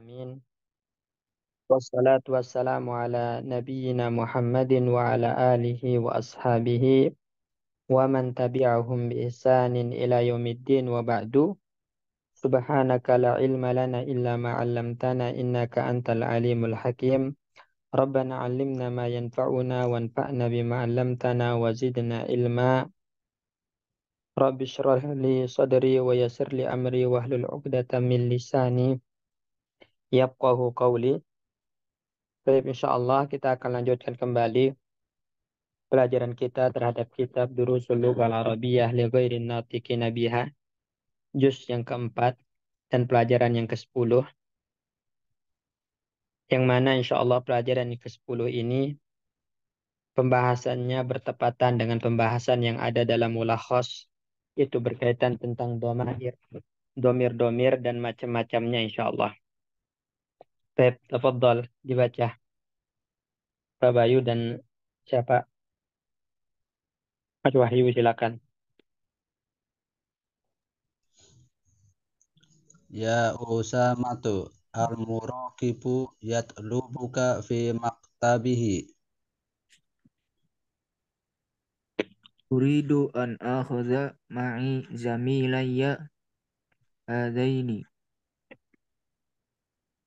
Amin. Wassalatu wassalamu ala nabiyyina Muhammadin wa ala alihi wa ashabihi wa man tabi'ahum bi ihsanin ila yaumiddin wa ba'du. Subhanaka la ilma lana illa ma 'allamtana innaka antal alimul hakim. Rabbana 'allimna ma yanfa'una wanfa'na bima 'allamtana wa zidna ilma. Rabbi shrah li sadri wa yassir li amri wahlul 'uqdatam min lisani yafqahu qawli. Baik, insya Allah kita akan lanjutkan kembali pelajaran kita terhadap kitab Durusul Lughal Arabiyyah li Ghairin Natiqina Biha, juz yang keempat dan pelajaran yang ke-10, yang mana insya Allah pelajaran yang ke-10 ini pembahasannya bertepatan dengan pembahasan yang ada dalam mulakhos, itu berkaitan tentang dhamair, domir-domir dan macam-macamnya insya Allah. Baik, tafadhal dibaca Pak Bayu dan siapa? Mas Wahyu, silakan. Ya Usamatu al-muraqibu yatlubuka fi maktabihi. Uridu an akhudha ma'i zamilayya hadaini.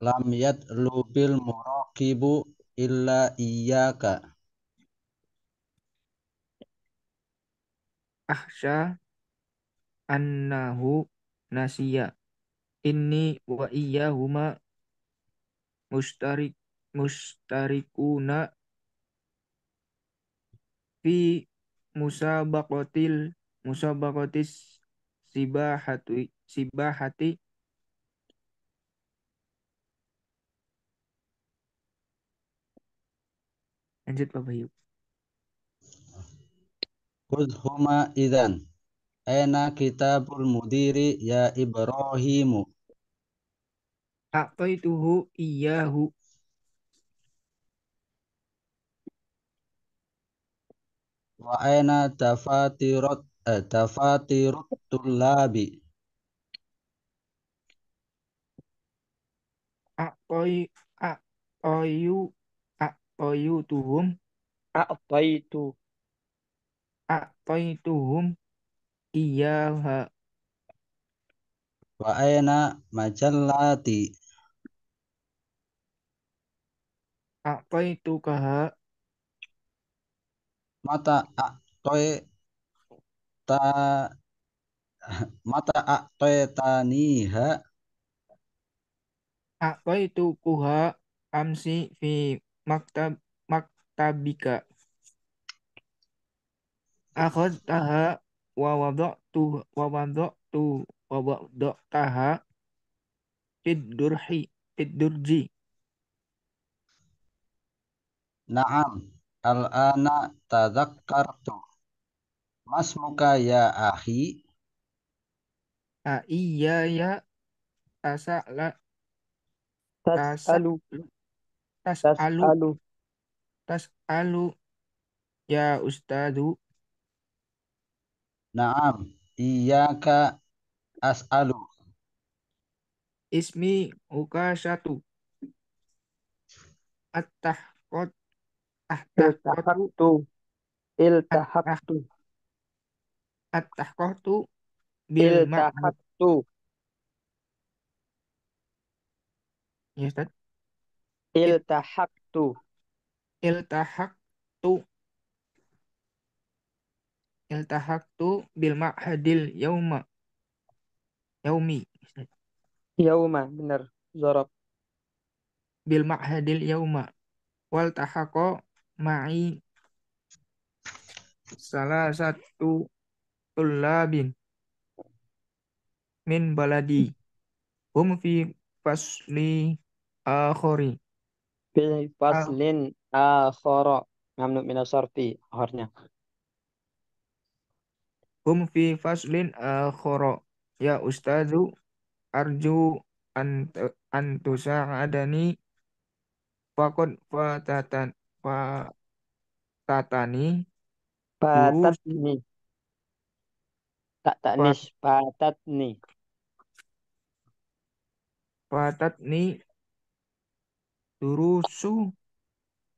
Lam yatlubil muraqibu illa iyyaka. Ahsha annahu nasiya. Inni wa iyyahuma mustarikuna fi musabaqatis sibahati. Lanjut Pak Bayu. Khudhuma idzan. Aina kitabul mudiri ya Ibrahimu. A'taituhu iyyahu. Wa aina dafatirut tullabi. A'toi a'toyu a'toyutuhum A'taitu a'toituhum iyyaha. Wa aina majallati. A'taitukaha Mata a'toy ta mata a'toytaniha. a'taitukuha amsi fi maktabika. Akhadtaha wa wada'taha fid durji. Naam, al-ana tadakkartu. Masmuka ya akhi. Iya ya tasa'la tasak tas'alu tas'alu tas'alu tas'alu ya ustadu. Naam, iyyaka as'alu. Ismi ukashatu. At-tahqat at-tahqatu iltahaqtu at-tah iltahaqtu at-tahqatu bil ma'had. iltahaqtu Ya Ustaz. iltahaqtu Iltahaqtu iltahaqtu bil ma'hadil yaumi. yauma, benar, zorab. Bil ma'hadil yauma wal tahaqa ma'i salah satu tullabin min baladi hum fi fasli akhori. Fi Ah, faslin akhara mamnu minas sarfi akhirnya. hum fi faslin akhoro. Ya ustazu arju an tusa'adani faqad fatatani durusi Patatni, tak taknis, patatni. fatatni Durusu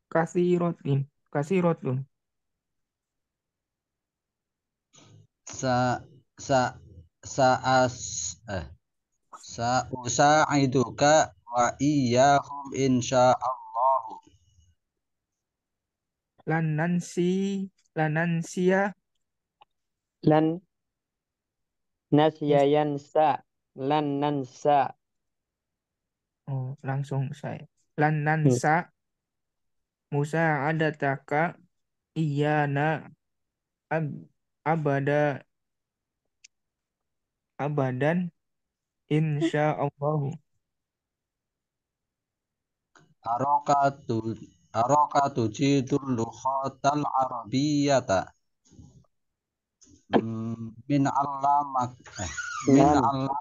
kasirotin. Kasirotun. Sa sa saas eh Sa'usaiduka wa iyyahum insyaallah. Lanansi. Lanansia. Lan nasya yansa. Lan nansa. Oh, langsung saya. Hmm. Lanansa. Musa ada taka. Iyana. Ab, abada. Abadan. Insya Allah. Harakatu harakatu jidul lughatal arabiyyata. Min allamak min Man. allam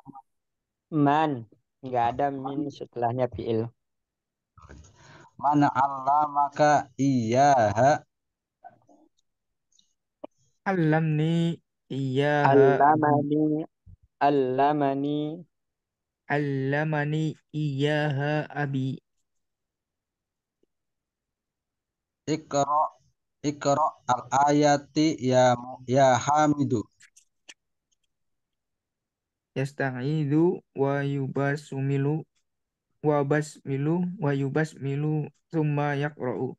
Man. Nggak ada min setelahnya fi'il. man allamaka iyyaha. Alamni. Iyaha. Abi. Allamani. Allamani. Alamani. Iyaha. Abi. Iqra Iqra al ayati ya Hamidu. Yasta'idu wa yubasumilu wa basmilu wa yubasmilu thumma yaqra'u.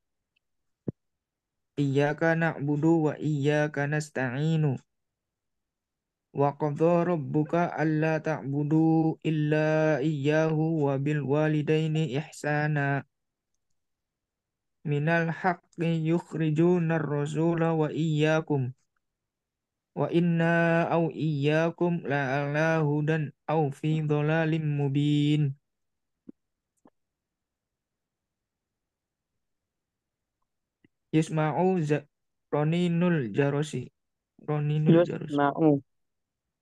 Iyyaka na'budu wa iyyaka nasta'inu. Wa qadha rabbuka alla ta'budu illa iyyahu wa bil walidaini ihsana. Minal haqqi yukhrijunar rasula wa iyyakum. Wa inna au iyyakum la'ala hudan au fi dhalalim mubin. Yusma'u Roninul Jarosi. Roninul Jarosi. Yusma'u.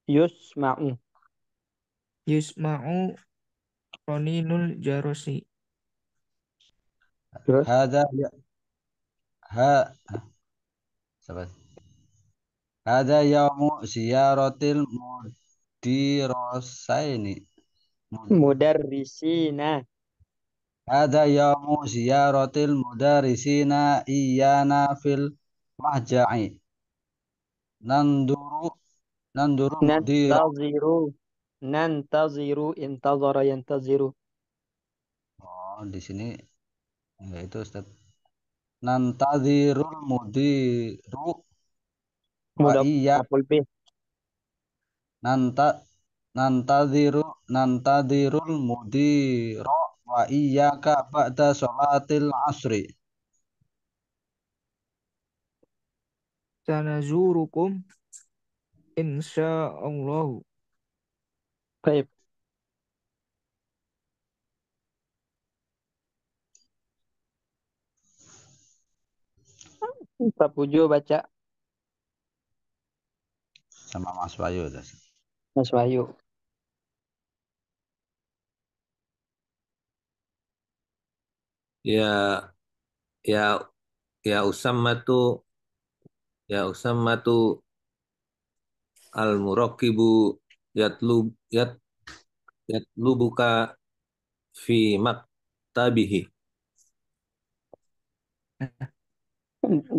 Yusma'u. Yusma'u Roninul Jarosi. Terus. Hada ya ha sabat. Hada yaumu ziyaratil mudirosaini. Mudarrisina. Hada yaumu ziyaratil mudarisina iyana fil mahja'i. Nanduru Nanduru mudira. Nantaziru. Nantaziru. Intazara yantaziru. Oh, di sini ya itu Ustaz. Nantadzirul mudiru wa Mudaf iya maf'ul bih. nanta nantadirul mudiro wa iyyaka ba'da sholatil asri. Sanazurukum insyaallah. Baik. Pak Pujo baca. Sama Mas Bayu. Mas Wahyu. Ya, ya, ya usammatu, ya usammatu al-muraqibu yatlub yatlubuka fi maktabihi.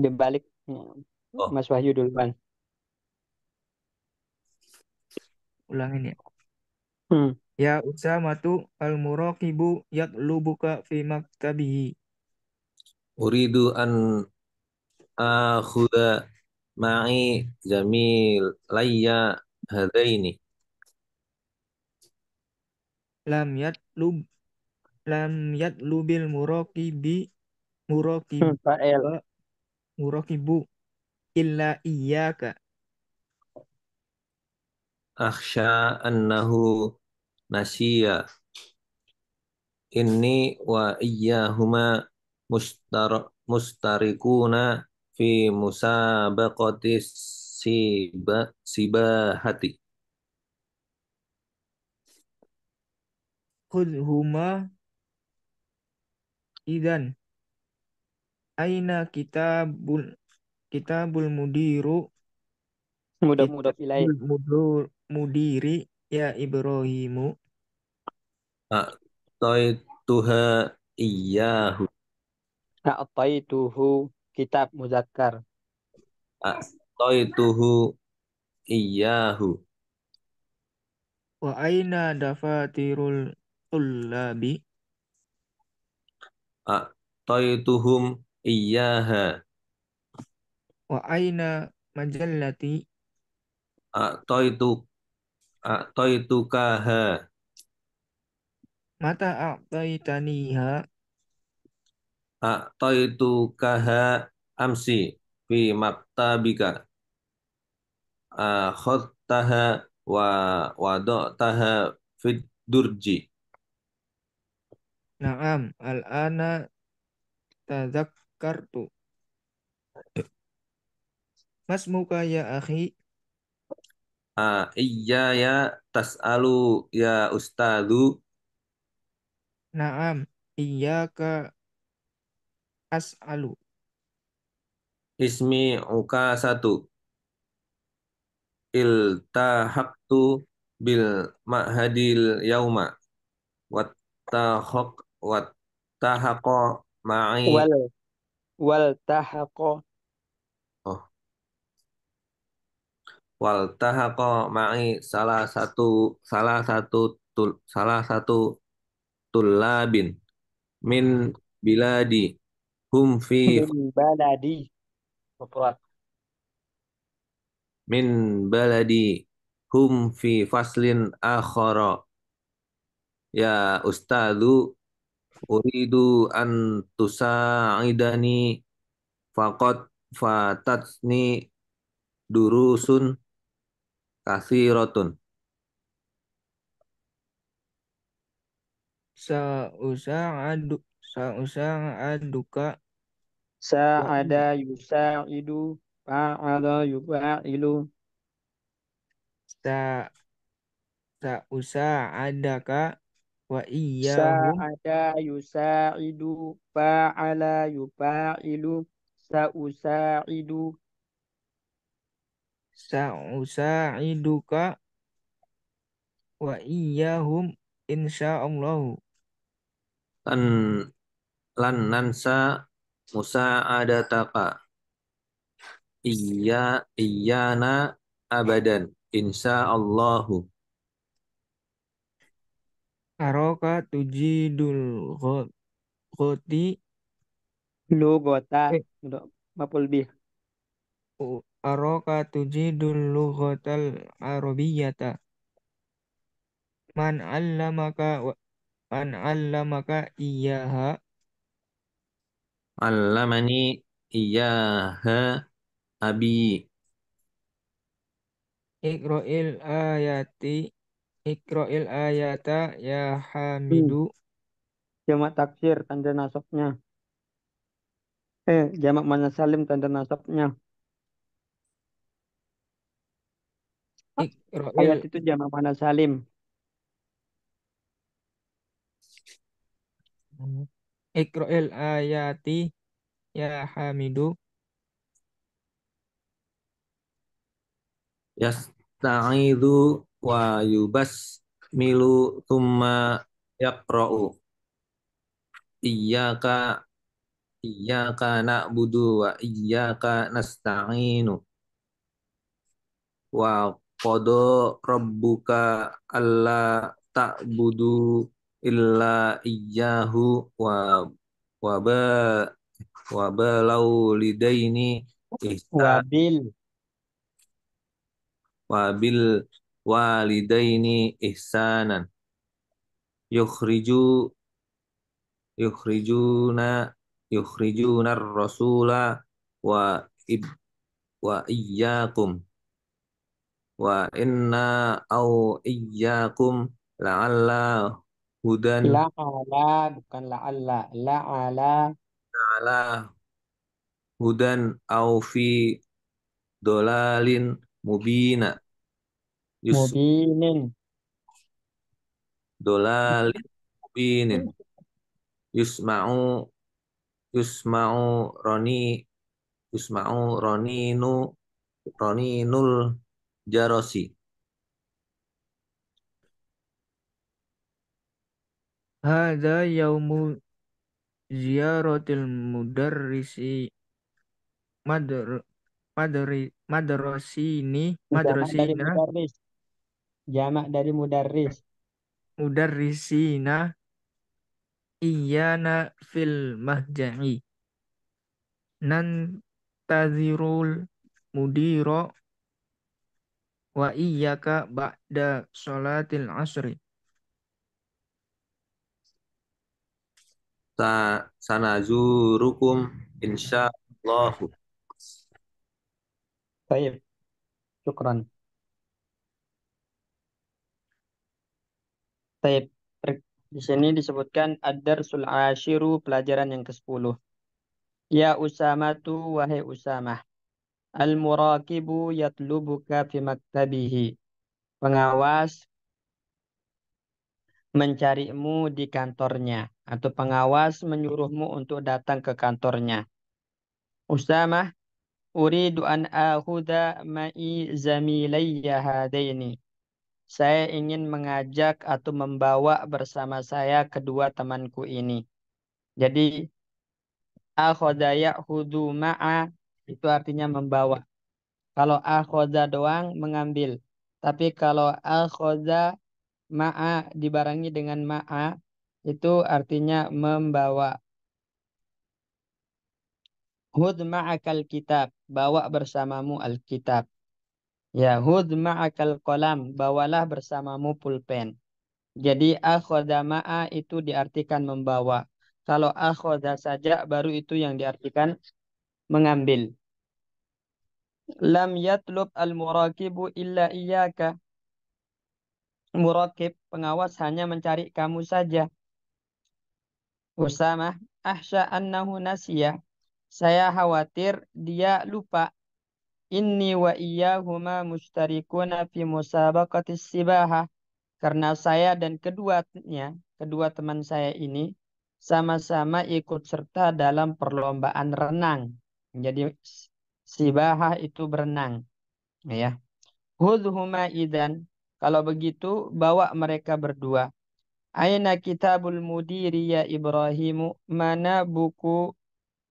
Dibalik. Oh, Mas Wahyu duluan. Ulangin ya. Hmm. Ya Usamatu al-muraqibu yatlubuka fi maktabihi. uridu an akhudha ma'i jamil layya hadaini. Lam yatlub lam yatlubil muraqibi Fa'il. muraqiba muraqibu illa iyyaka. Akhsha annahu nasiya inni wa iyyahuma mustarikuna fi musabaqati sibahati. Khudhuma idan aina kitabul mudiru Mudaf ilaih. kitabul mudiri ya Ibrahimu. A'taituha iyyahu. A'taituhu kitab muzakkar. A'taituhu iyyahu. Wa aina dafatirul tullabi? A'taituhum iyyaha. Wa aina majallati? A'taitu A'taitukaha. Mata a'taitaniha? A'taitukaha amsi fi maktabika. Akhadtaha wa wada'taha fid durji. Naam, al-ana tadzakkartu. Masmuka ya akhi? Iyaya tas'alu ya ustadu. Naam, iyyaka as'alu. Ismi ukasatu. Iltahaqtu bil ma'hadil yauma. Wattahaq wattahaqa ma'i. Wal wal tahaqa. Oh, waltahaqa ma'i salah satu tullabin min biladi hum fi Min baladi. Mufrad. min baladi hum fi faslin akhara. Ya ustadu, uridu an tusa'idani faqad fatatni durusun kathiratun. Sa'usa'adu sa'usa'aduka wa Sa'ada yusa'idu. Fa'ala yufa'ilu. sa sa'usa'adaka wa iyyahum Sa'ada yusa'idu. Fa'ala yufa'ilu. Sa'usa'idu. sa'usa'iduka wa iyyahum insyaallah. Lan lan nansa musa'adataka. Iyana abadan insyaallahu. Araka tujidul ghoti Lugota. eh Untuk maf'ul bih. araka tujidul lughatal arabiyyata. Man 'allamaka wa man 'allamaka iyyaha? Allamani iyyaha abi. Iqra'il ayati Iqra'il ayata ya Hmm. Hamidu. Jamak taksir tanda nasabnya. Jamak mana salim tanda nasabnya. Ayat Iqra'il itu jamak mana salim. Iqra'il ayati ya Hamidu. Yasta'idhu wa yubasmilu thumma yaqra'u. Iyyaka iyyaka na'budu wa iyyaka nasta'inu. Wa qada rabbuka alla ta'budu illa iyyahu wa ba wa balau lidaini ihsan Wabil. wa bil walidaini ihsanan yukhriju yukhrijuna yukhrijunar rasula wa ib wa iyyakum wa inna au iyyakum la'alla hudan La'ala bukan la'alla. La'ala ala hudan au fi dolalin mubina yus mubinin. dolalin mubinin yusma'u yusma'u roni yusma'u roninul jarosi. Hadza yaumu ziyaratil mudarrisi madr madri Jamak dari madrasina mudarris. Jamak dari mudarris. mudarrisina iyana fil mahja'i nan tazirul mudiro wa iyyaka ba'da sholatil asri. Sanazurukum insyaallah. Baik, syukran. Baik, di sini disebutkan ad-darsul ashiru, pelajaran yang ke-10. Ya Usamatu, wahai Usamah. Al-murakibu yatlubuka fi maktabihi. Pengawas mencarimu di kantornya. Atau pengawas menyuruhmu untuk datang ke kantornya. Usamah, uridu an akhudha ma'i zamilayya hadaini. Saya ingin mengajak atau membawa bersama saya kedua temanku ini. Jadi, akhoda ya'khudhu ma'a itu artinya membawa. Kalau akhoda doang mengambil. Tapi kalau akhoda ma'a dibarengi dengan ma'a itu artinya membawa. Hud ma'akal kitab, bawa bersamamu alkitab. Ya, hud ma'akal qalam, bawalah bersamamu pulpen. Jadi akhoda ma'a itu diartikan membawa. Kalau akhoda saja baru itu yang diartikan mengambil. Lam yatlub al-murakibu illa iyyaka. Murakib, pengawas hanya mencari kamu saja. Usamah, ahsya annahu nasiya. Saya khawatir dia lupa. Inni wa iyyahuma mustarikuna fi musabaqatis sibaha. Karena saya dan kedua teman saya ini sama-sama ikut serta dalam perlombaan renang. Jadi sibahah itu berenang, ya. Hudhuma idan. Kalau begitu bawa mereka berdua. Aina kitabul mudiri ya Ibrahimu? Mana buku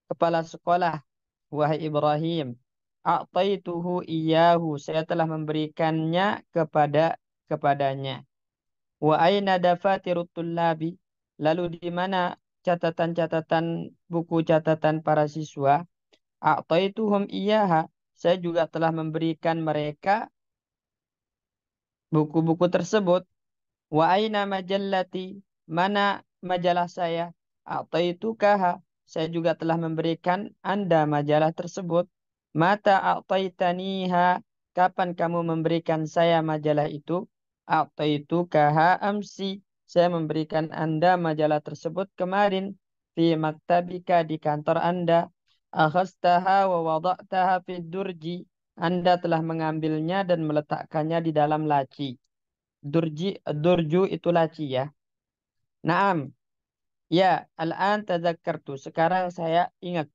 kepala sekolah wahai Ibrahim? A'taituhu iyahu. Saya telah memberikannya kepadanya. Wa aina dafatirut tullabi? Lalu di mana catatan-catatan buku catatan para siswa? A'taituhum iyaha. Saya juga telah memberikan mereka buku-buku tersebut. Wa aina majallati? Mana majalah saya? A'taitukaha. Saya juga telah memberikan Anda majalah tersebut. Mata a'taitaniha? Kapan kamu memberikan saya majalah itu? A'taitukaha amsi. Saya memberikan Anda majalah tersebut kemarin. Fi maktabika, di kantor Anda. Akhastaha wa wada'taha fi durji. Anda telah mengambilnya dan meletakkannya di dalam laci. Durju itu laci, ya. Naam. Ya, al-an tadzakartu. Sekarang saya ingat.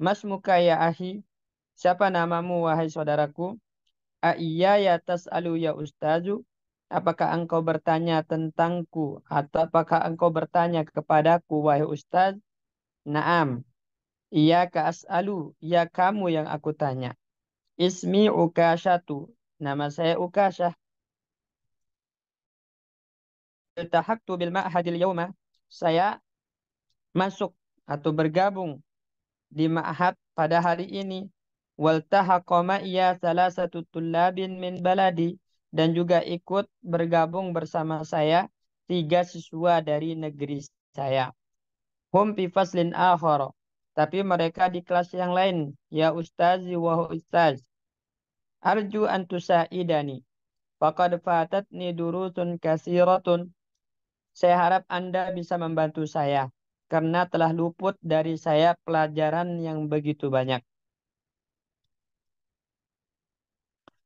Masmuka ya ahi. Siapa namamu wahai saudaraku? Iya ya tas'alu ya ustazu. Apakah engkau bertanya tentangku atau apakah engkau bertanya kepadaku wahai ustaz? Naam. Iya ka as'alu. Ya kamu yang aku tanya. Ismi Ukashatu. Nama saya Ukashah. Iltahaqtu bil ma'hadil yawma. Saya masuk atau bergabung di ma'had pada hari ini. Waltahaqa ma'ya salasatu tullabin min baladi. Dan juga ikut bergabung bersama saya 3 siswa dari negeri saya. Hum fi faslin akhar. Tapi mereka di kelas yang lain. Ya ustazi wa ustaz. Arju an tusaidani. Faqad fatatni durusun kasiratun. Saya harap Anda bisa membantu saya. Karena telah luput dari saya pelajaran yang begitu banyak.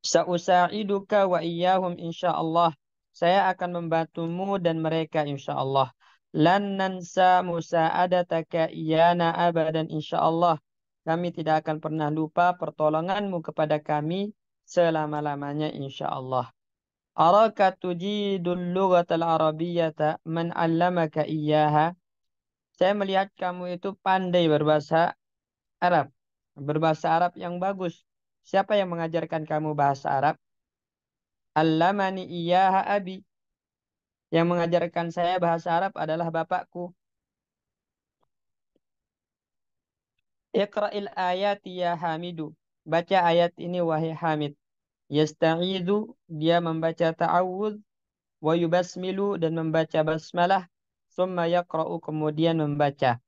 Sa'usa'iduka wa iyyahum insyaallah. Saya akan membantumu dan mereka insyaallah. Lan nansa musa'adataka iyana abadan insyaallah. Kami tidak akan pernah lupa pertolonganmu kepada kami selama-lamanya insyaallah. Araka tujidul lughatal arabiyyata man 'allamaka iyyaha. Saya melihat kamu itu pandai berbahasa Arab. Berbahasa Arab yang bagus. Siapa yang mengajarkan kamu bahasa Arab? Allamani iyyaha abi. Yang mengajarkan saya bahasa Arab adalah bapakku. Iqra'il ayati ya Hamidu. Baca ayat ini wahai Hamid. Yasta'idhu, dia membaca ta'awudz, wa yubasmilu, dan membaca basmalah, summa yaqra'u, kemudian membaca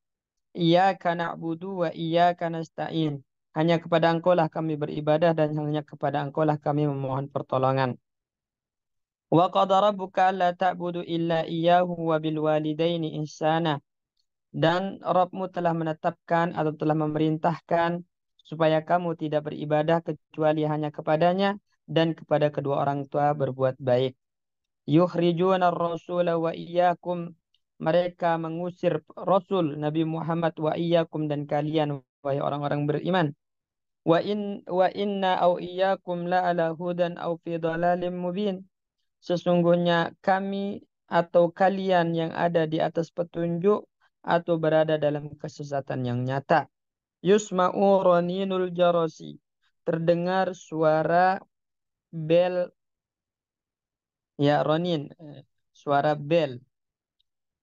iyyaka na'budu wa iyyaka nasta'in. Hanya kepada Engkau lah kami beribadah dan hanya kepada Engkau lah kami memohon pertolongan. Wa qada rabbuka alla ta'budu illa iyyahu wa bil walidaini ihsana. Dan Rabbmu telah menetapkan atau telah memerintahkan supaya kamu tidak beribadah kecuali hanya kepadanya dan kepada kedua orang tua berbuat baik. Yukhrijuna ar-rasula wa iyyakum. Mereka mengusir Rasul Nabi Muhammad wa iyyakum, dan kalian wahai orang-orang beriman. Wa inna au iyyakum la ala hudan au fi dhalalim mubin. Sesungguhnya kami atau kalian yang ada di atas petunjuk atau berada dalam kesesatan yang nyata. Yusma'u raninul jarasi. Terdengar suara bel, ya ronin, suara bel.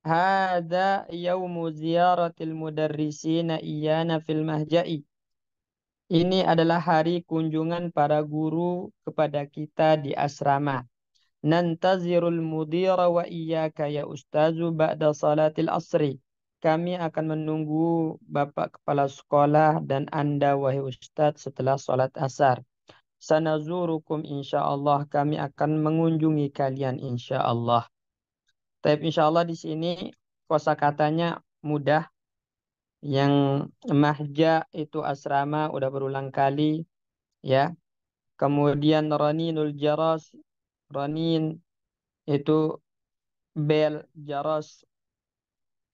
Hada yaumu ziyaratil mudarrisina iyana fil mahja'i. Ini adalah hari kunjungan para guru kepada kita di asrama. Nantazirul mudira wa iyyaka ya ustazu ba'da salatil asri. Kami akan menunggu Bapak Kepala Sekolah dan Anda wahai Ustadz setelah salat asar. Sanazurukum insyaallah, kami akan mengunjungi kalian insyaallah. Tapi insyaallah di sini kosakatanya mudah. Yang mahja itu asrama udah berulang kali ya. Kemudian raninul jaras, ranin itu bel, jaros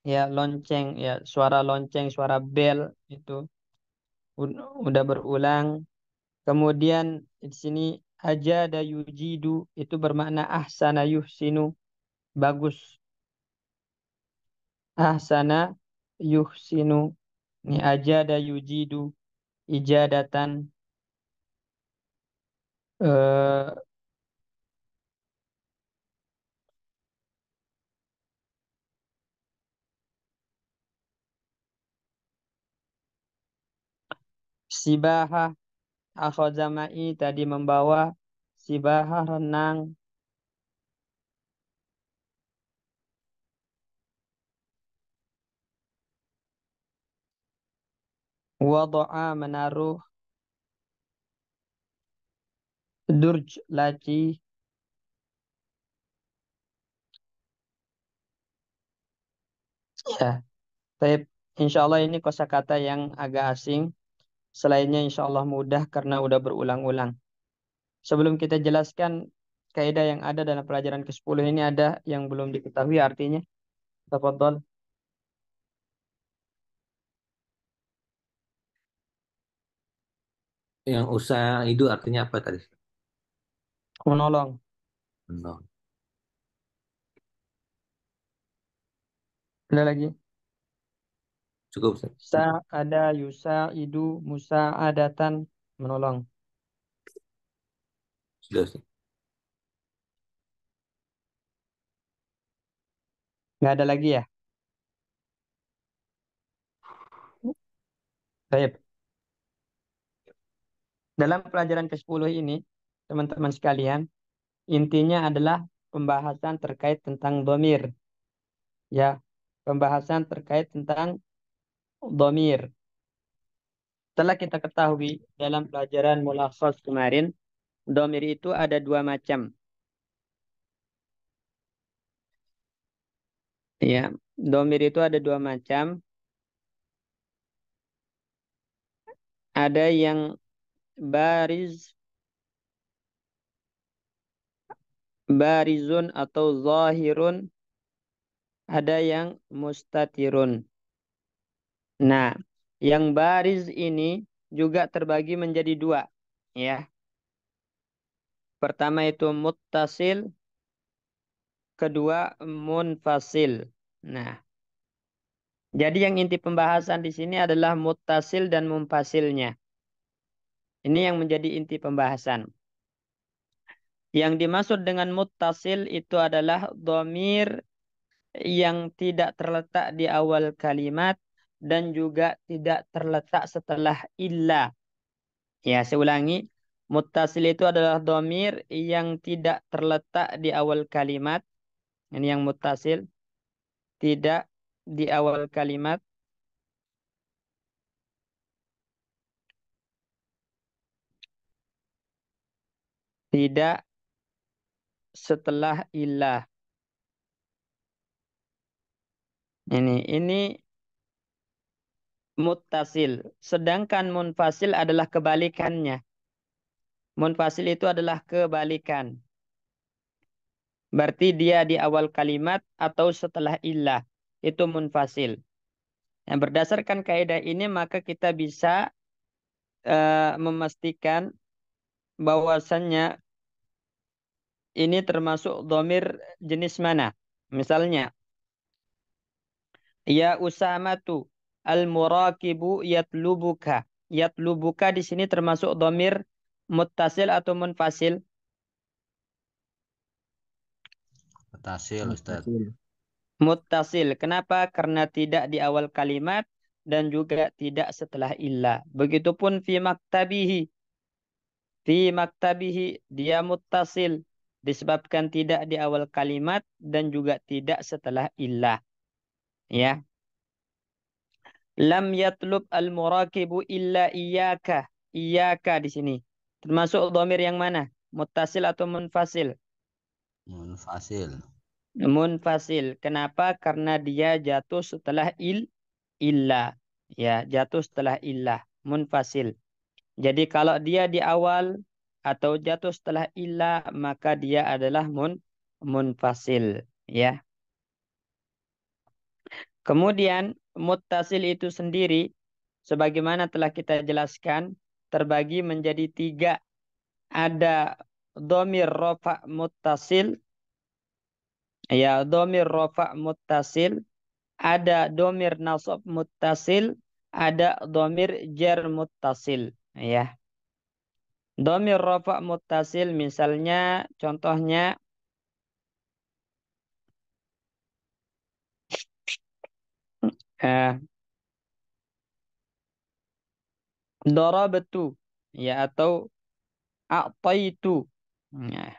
ya lonceng, ya suara lonceng, suara bel itu udah berulang. Kemudian di sini ajada yujidu itu bermakna ahsana yuhsinu, bagus. Ahsana yuhsinu, ini ajada yujidu ijadatan. eh, Sibaha akhazamai tadi membawa, sibaha renang. Wada'a menaruh. Durj laci. Ya, tapi insya Allah ini kosakata yang agak asing. Selainnya insya Allah mudah karena udah berulang-ulang. Sebelum kita jelaskan kaidah yang ada dalam pelajaran ke-10 ini, ada yang belum diketahui artinya. Tafadhol. Yang usaha itu artinya apa tadi? Menolong. No. Ada lagi. Cukup, Ustaz. Sa'ada yusa'idu musa'adatan, menolong. Sudah, Ustaz. Nggak ada lagi ya? Baik. Dalam pelajaran ke-10 ini, teman-teman sekalian, intinya adalah pembahasan terkait tentang dhamir. Ya, pembahasan terkait tentang dhamir. Setelah kita ketahui dalam pelajaran mulakhas kemarin, dhamir itu ada dua macam. Ya, dhamir itu ada dua macam. Ada yang bariz, barizun atau zahirun, ada yang mustatirun. Nah, yang bariz ini juga terbagi menjadi dua, ya. Pertama itu muttasil, kedua munfasil. Nah, Jadi yang inti pembahasan di sini adalah muttasil dan munfasilnya. Ini yang menjadi inti pembahasan. Yang dimaksud dengan muttasil itu adalah dhamir yang tidak terletak di awal kalimat dan juga tidak terletak setelah illa. Ya, saya ulangi. Muttasil itu adalah dhamir yang tidak terletak di awal kalimat. Ini yang muttasil. Tidak di awal kalimat. Tidak setelah ilah. Ini muttasil. Sedangkan munfasil adalah kebalikannya. Munfasil itu adalah kebalikan. Berarti dia di awal kalimat atau setelah ilah. Itu munfasil. Yang berdasarkan kaidah ini maka kita bisa memastikan bahwasannya ini termasuk dhamir jenis mana. Misalnya, ya Usamatu al-murakibu yatlubuka. Yatlubuka di sini termasuk dhamir muttasil atau munfasil? Mutasil, Ustaz. Muttasil. Muttasil. Kenapa? Karena tidak di awal kalimat dan juga tidak setelah illah. Begitupun fi maktabihi. Fi maktabihi dia muttasil. Disebabkan tidak di awal kalimat dan juga tidak setelah illah. Ya. Lam yatlub al-murakibu illa iyyaka. Iyyaka di sini. Termasuk dhamir yang mana? Muttasil atau munfasil? Munfasil. Munfasil. Kenapa? Karena dia jatuh setelah illah. Ya, jatuh setelah illah. Munfasil. Jadi kalau dia di awal atau jatuh setelah illah, maka dia adalah munfasil. Ya. Kemudian muttasil itu sendiri, sebagaimana telah kita jelaskan, terbagi menjadi 3. Ada dhamir rafa' muttasil, ya dhamir rafa' muttasil, ada dhamir nasab muttasil, ada dhamir jar muttasil, ya. Dhamir rafa' muttasil misalnya contohnya eh, darabtu, ya, atau a'taitu. Nah,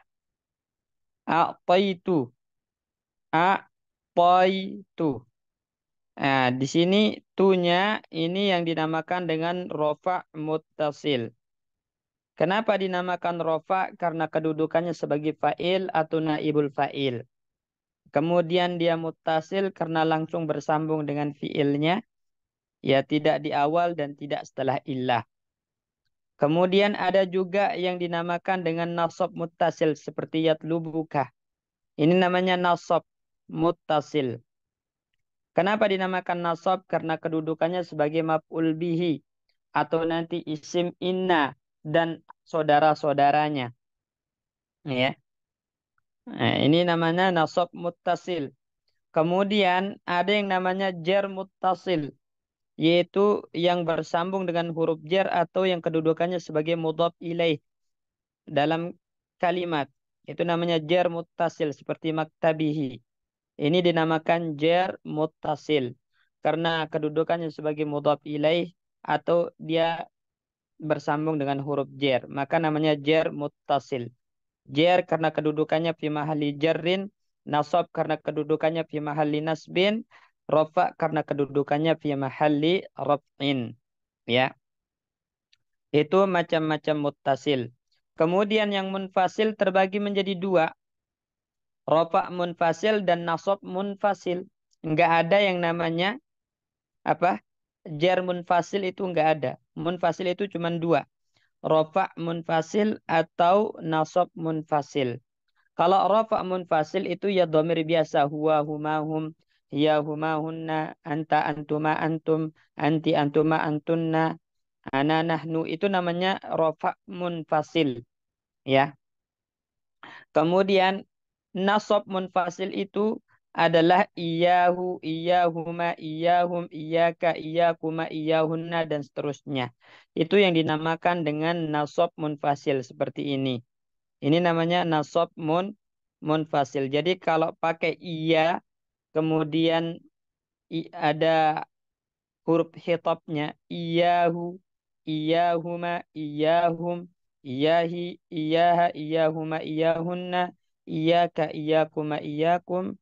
a'taitu, a'taitu. Nah, di sini tunya ini yang dinamakan dengan rofa muttasil. Kenapa dinamakan rofa? Karena kedudukannya sebagai fa'il atau naibul fa'il. Kemudian dia muttasil karena langsung bersambung dengan fi'ilnya. Ya, tidak di awal dan tidak setelah illah. Kemudian ada juga yang dinamakan dengan nasab muttasil seperti yatlubuka. Ini namanya nasab muttasil. Kenapa dinamakan nasab? Karena kedudukannya sebagai maf'ul bihi atau nanti isim inna dan saudara-saudaranya. Ya. Nah, ini namanya nasab muttasil. Kemudian ada yang namanya jar muttasil, yaitu yang bersambung dengan huruf jar atau yang kedudukannya sebagai mudhaf ilaih dalam kalimat. Itu namanya jar muttasil seperti maktabihi. Ini dinamakan jar muttasil karena kedudukannya sebagai mudhaf ilaih atau dia bersambung dengan huruf jar. Maka namanya jar muttasil. Jar karena kedudukannya fi mahalli jarrin, nasab karena kedudukannya fi mahalli nasbin, rafa karena kedudukannya fi mahalli raf'in. Ya. Itu macam-macam muttasil. Kemudian yang munfasil terbagi menjadi 2. Rafa munfasil dan nasab munfasil. Enggak ada yang namanya apa? Jar munfasil itu enggak ada. Munfasil itu cuma 2. Rafa munfasil atau nasab munfasil. Kalau rafa munfasil itu ya dhamir biasa. Huwa huma hum, ya huma hunna, anta antuma antum, anti antuma antunna, ana nahnu. Itu namanya rafa munfasil. Ya. Kemudian nasab munfasil itu adalah iyahu, iyahuma, iyahum, iyaka, iyakuma, iyahunna, dan seterusnya. Itu yang dinamakan dengan nasab munfasil seperti ini. Ini namanya nasab munfasil. Jadi kalau pakai iya, kemudian ada huruf hitopnya, iyahu, iyahuma, iyahum, iyahi, iyaha, iyahuma, iyahunna, iyaka, iyakuma, iyakum,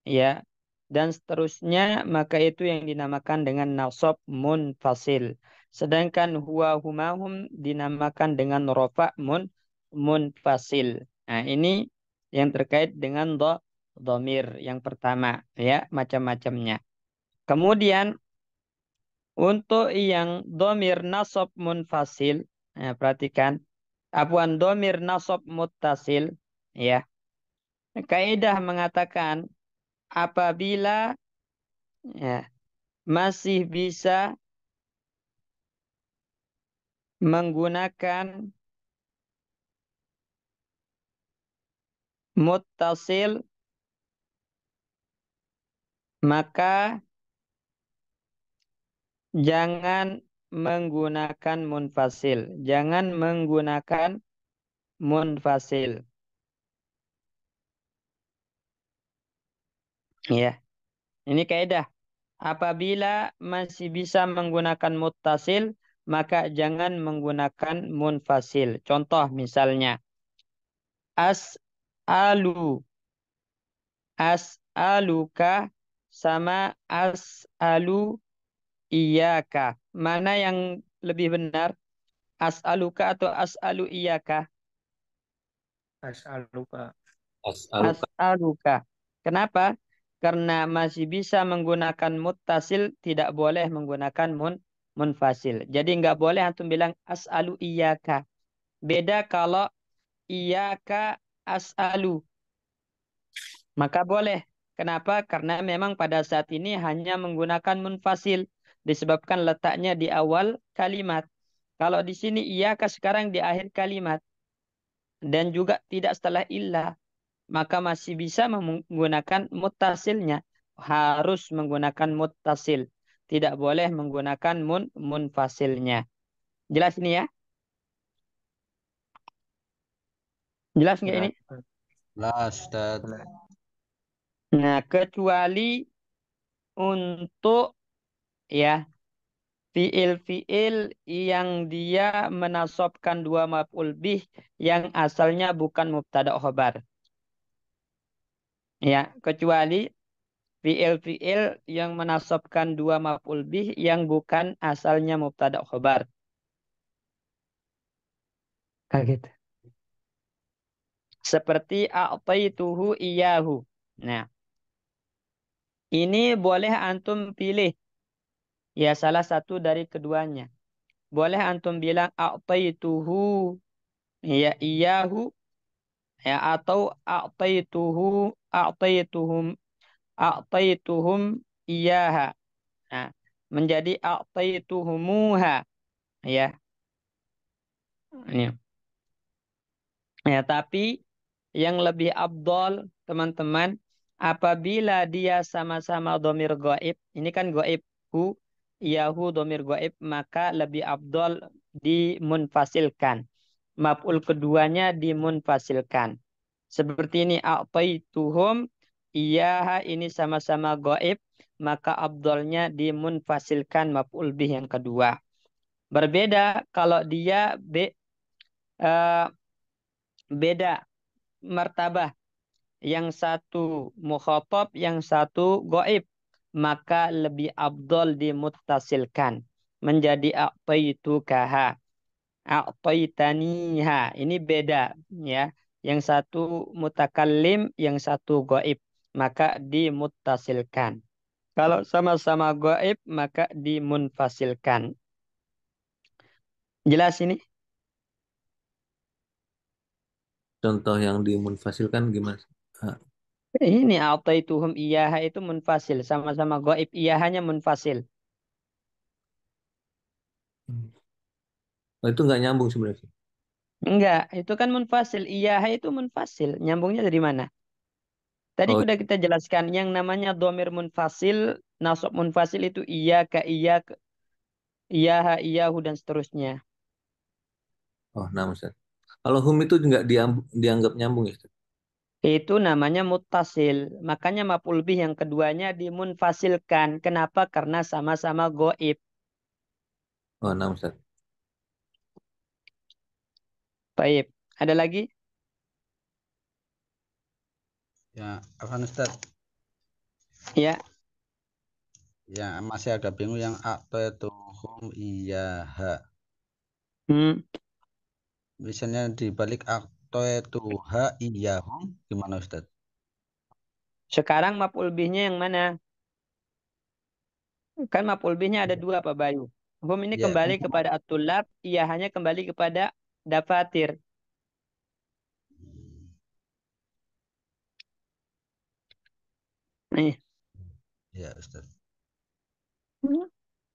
ya, dan seterusnya, maka itu yang dinamakan dengan nasab munfasil. Sedangkan huwa humahum dinamakan dengan rofa munfasil. Nah, ini yang terkait dengan domir yang pertama, ya, macam-macamnya. Kemudian untuk yang domir nasab munfasil, perhatikan, abuan domir nasab muttasil, ya, kaidah mengatakan apabila, ya, masih bisa menggunakan muttasil, maka jangan menggunakan munfasil. Jangan menggunakan munfasil. Ya, ini kaidah. Apabila masih bisa menggunakan muttasil, maka jangan menggunakan munfasil. Contoh misalnya, as'alu, as'aluka sama as'alu iyaka. Mana yang lebih benar? As'aluka atau as'alu iyaka? As'aluka. As'aluka. As'aluka. Kenapa? Karena masih bisa menggunakan muttasil, tidak boleh menggunakan munfasil. Jadi nggak boleh antum bilang as'alu iyaka. Beda kalau iyaka as'alu. Maka boleh. Kenapa? Karena memang pada saat ini hanya menggunakan munfasil. Disebabkan letaknya di awal kalimat. Kalau di sini iyaka sekarang di akhir kalimat. Dan juga tidak setelah illah. Maka masih bisa menggunakan muttasilnya. Harus menggunakan muttasil. Tidak boleh menggunakan munfasilnya. Jelas ini ya? Jelas nggak ini? Jelas, Ustaz. Nah, kecuali untuk, ya, fiil-fiil yang dia menasabkan dua maf'ul bih yang asalnya bukan mubtada khobar. Ya, kecuali fiil-fiil yang menasabkan dua maf'ul bih yang bukan asalnya mubtada khobar. Kaget. Seperti a'taituhu iyahu. Nah, ini boleh antum pilih, ya, salah satu dari keduanya. Boleh antum bilang a'taituhu, ya, iyahu, ya, atau a'taituhum iyaha. Nah, menjadi a'taituhumuha, ya. Ini. Ya, tapi yang lebih abdol, teman-teman, apabila dia sama-sama domir goib, ini kan goib hu, iyahu domir goib, maka lebih abdol dimunfasilkan. Maf'ul keduanya dimunfasilkan. Seperti ini, a'taituhum iyaha, ini sama-sama goib, maka abdolnya dimunfasilkan maf'ul bih yang kedua. Berbeda kalau dia eh, beda martabah. Yang satu mukhatab, yang satu goib. Maka lebih abdol dimuttasilkan. Menjadi a'taitukaha, a'taitaniha. Ini beda, ya. Yang satu mutakallim, yang satu goib. Maka dimuttasilkan. Kalau sama-sama goib, maka dimunfasilkan. Jelas ini? Contoh yang dimunfasilkan gimana? Ah, Ini a'taituhum iyaha itu munfasil. Sama-sama goib. Iyahanya munfasil. oh, itu nggak nyambung sebenarnya. Enggak, itu kan munfasil. Iyaha itu munfasil. Nyambungnya dari mana? Tadi Oh, udah kita jelaskan yang namanya domir munfasil, nasab munfasil itu iya ka iya, iya ha iyahu dan seterusnya. oh, nah Ustaz. Kalau hum itu nggak dianggap nyambung ya Ustaz? Itu namanya muttasil. Makanya maf'ul bih yang keduanya dimunfasilkan. Kenapa? Karena sama-sama goib. Oh, nah Ustaz. Baik. Ada lagi? Ya, Afan Ustaz. Ya. Ya, masih agak bingung yang a'taituhum iyyaha. Hmm. Misalnya dibalik a'taituha iyyahum gimana Ustaz? Sekarang maf'ul bihnya yang mana? Kan maf'ul bihnya ada dua Pak Bayu. Hum ini Ya, kan kembali kepada at-tullab, iya hanya kembali kepada dafatir. Nih. ya Ustaz.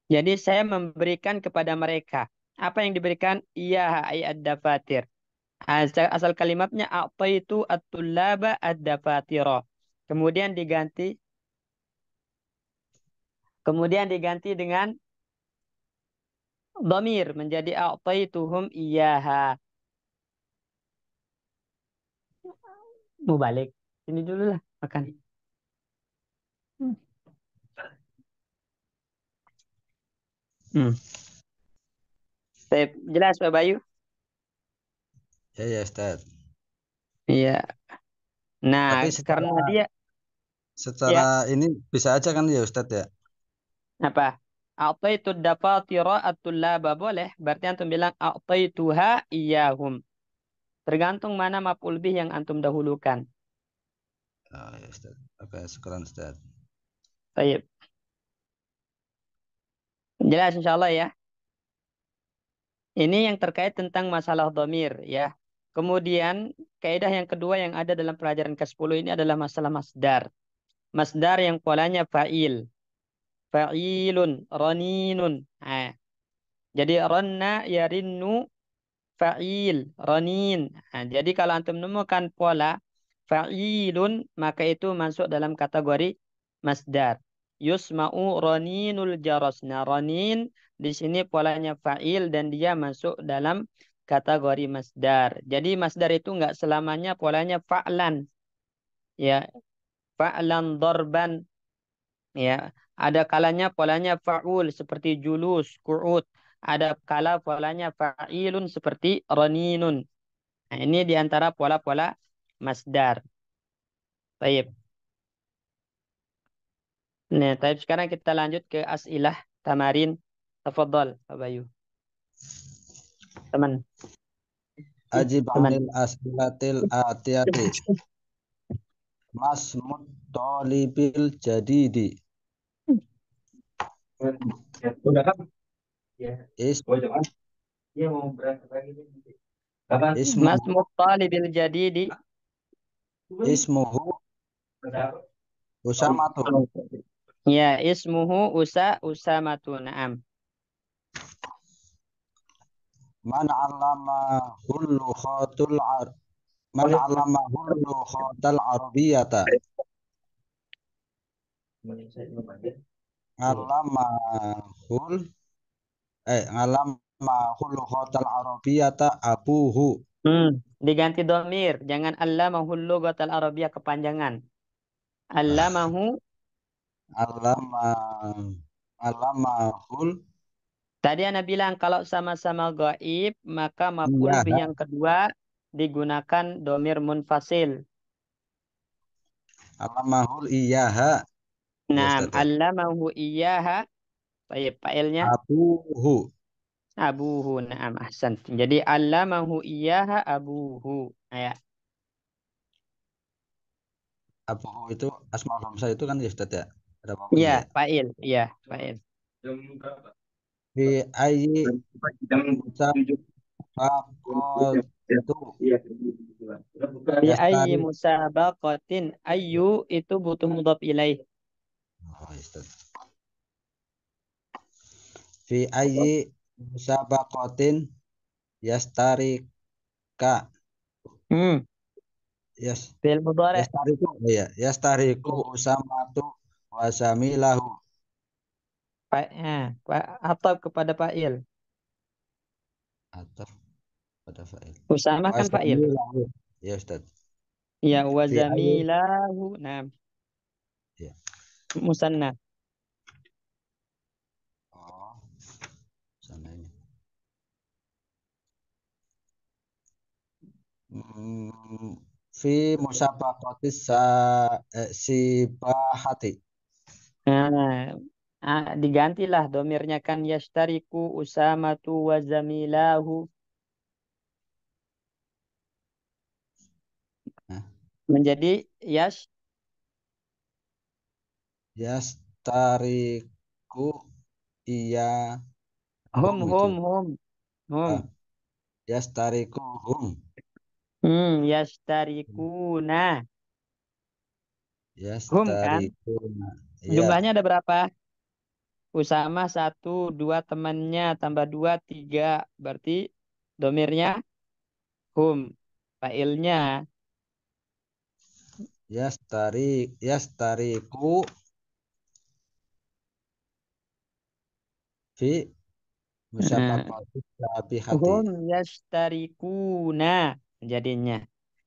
Jadi saya memberikan kepada mereka. Apa yang diberikan? Iya ay ad-dafatir. Asal kalimatnya apa itu at-tullaba ad-dafatira. Kemudian diganti dengan dhamir menjadi a'taituhum iyyaha. Mau balik. Ini dulu lah makan. Hmm. Jelas Pak Bayu? Ya, ya Ustaz. Iya. Tapi Nah, secara karena dia secara ya ini bisa aja kan ya Ustaz ya? apa? A'taitu dafatira at-tullaba boleh. Berarti antum bilang a'taituha iyyahum. Tergantung mana maf'ul bih yang antum dahulukan. Oh, ya Ustaz. Oke, syukuran Ustaz. Baik. Jelas insyaallah ya. Ini yang terkait tentang masalah domir ya. Kemudian kaidah yang kedua yang ada dalam pelajaran ke-10 ini adalah masalah masdar. Masdar yang polanya fa'il. Fa'ilun, raninun. Nah, jadi ranna yarinnu fa'il, ranin. Nah, jadi kalau antum menemukan pola fa'ilun maka itu masuk dalam kategori masdar. Yusma'u raninul jaras. Nah, ranin di sini polanya fa'il dan dia masuk dalam kategori masdar. Jadi masdar itu enggak selamanya polanya fa'lan. Ya, fa'lan darban. Ya, ada kalanya polanya fa'ul seperti julus, qu'ud. Ada kala polanya fa'ilun seperti raninun. Nah, ini diantara pola-pola masdar. Baik. Nah, tapi sekarang kita lanjut ke as'ilah tamarin. Tafadhal, Pak Bayu. Teman, Ajib teman. anil as'ilatil atiyati. Masmud talibil jadidi. Udah kan? Ya. Is, Oh, jangan. Dia mau berangkat lagi nih. Kapan? Mas ismuhu, Muttalibil Jadidi. ismuhu Berapa? usamatun. Ya, ismuhu Usamatu. Naam. Man alama hullu khatul ar. Man alama hullu khatal arabiyata. Alama hul alama hullu khatal arabiyata abuhu. Diganti domir. Jangan allamahul lughatal arabiyyah kepanjangan. Allamahu. Alama alama hul Tadi Anda bilang kalau sama-sama gaib, maka maf'ul iya bih yang kedua digunakan domir munfasil. alama hul iyaha ya Naam, Ustaz ya. allamahu iyyaha. Baik, fa'ilnya Abuhu abuhu. Naam, ahsan. Jadi allamahu iyyaha abuhu. Ya. abuhu itu asmaul hamzah itu kan ya Ustaz ya. Ada Iya, wawunya ya. fa'il. Iya, fa'il. Jam berapa? Fi ayyi Jam musabaqatu 7. Iya. Udah buka. Bi ayyi yastari. musabaqatin ayyu itu butuh mudhaf ilaih. Oh, ya Ustaz. Fi ayyi musabaqatin yastari ka Hmm. Yes. Fi'il mudhari. Yastariku. Iya. Yastariku Usamatu wa zamilahu. Atau kepada fa'il. Atau pada fa'il. Usama Wa kan fa'il. zamilahu. Ya Ustaz. Ya, wa Fi ayat. zamilahu. Nah, Ya. musanna. Oh. Sana ini. Fi musabaqatis sibahati. Nah, digantilah domirnya kan yashtariku usamatu wa zamilahu. Nah, Menjadi yastariku iya hum hum itu. hum hum hum. Ah, yastariku hum. Yashtarikuna. Hum kan? Yastariku. Iya. Jumlahnya ada berapa? Usama satu, dua temannya, tambah dua, tiga. Berarti domirnya hum. Fa'ilnya. Yastariku fi Nah, musabaqatis sabihati. hum yashtarikuna jadinya.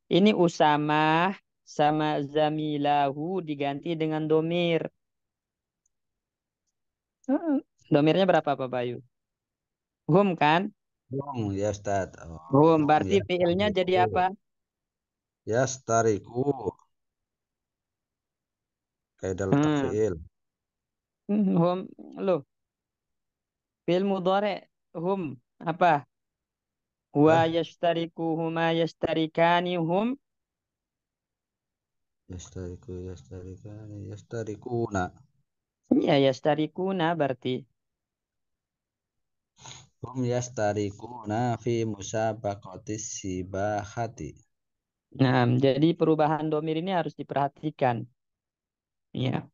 Ini Usama sama Zamilahu diganti dengan domir. Domirnya berapa Pak Bayu? Hum kan? Hum ya Ustaz. Oh, Hum. hum Berarti fiilnya jadi yastariku. apa? Yastariku. Kaidah letak Hmm. fiil. Hum. Loh. Fiil mudhari. Hum. Apa? Wa Hah? yashtariku huma yashtarikani hum. Yastarikani yastarikuna. Ya yashtarikuna berarti. Hum yastarikuna fi musabaqatis sibahati. Nah, jadi perubahan domir ini harus diperhatikan. Ya.